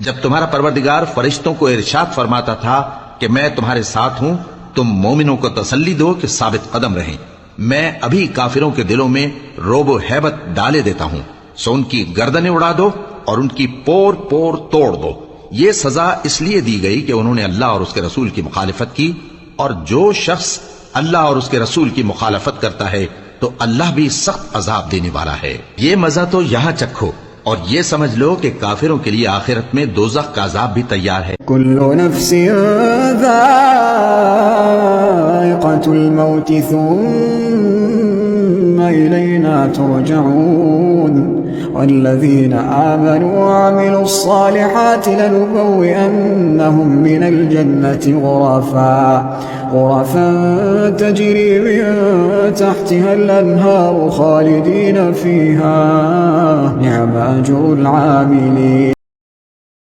जब तुम्हारा परवरदिगार फरिश्तों को इरशाद फरमाता था कि मैं तुम्हारे साथ हूं, तुम मोमिनों को तसल्ली दो कि साबित कदम रहें। मैं अभी काफिरों के दिलों में रोबो हैबत डाले देता हूं, सो उनकी गर्दनें उड़ा दो और उनकी पोर पोर तोड़ दो। ये सजा इसलिए दी गई कि उन्होंने अल्लाह और उसके रसूल की मुखालिफत की, और जो शख्स अल्लाह और उसके रसूल की मुखालफत करता है तो अल्लाह भी सख्त अजाब देने वाला है। ये मजा तो यहाँ चखो और ये समझ लो कि काफिरों के लिए आखिरत में दोज़ख का अजाब भी तैयार है। कुल्लु नफ्सिन ज़ाइक़तुल मौत सुम्मा इलैना तुरजऊन वल्लज़ीना आमनू वअमिलुस्सालिहाति लनुबव्विअन्नहुम मिनल जन्नति غرفا تجري من تحتها الأنهار خالدين فيها نعم أجر العاملين।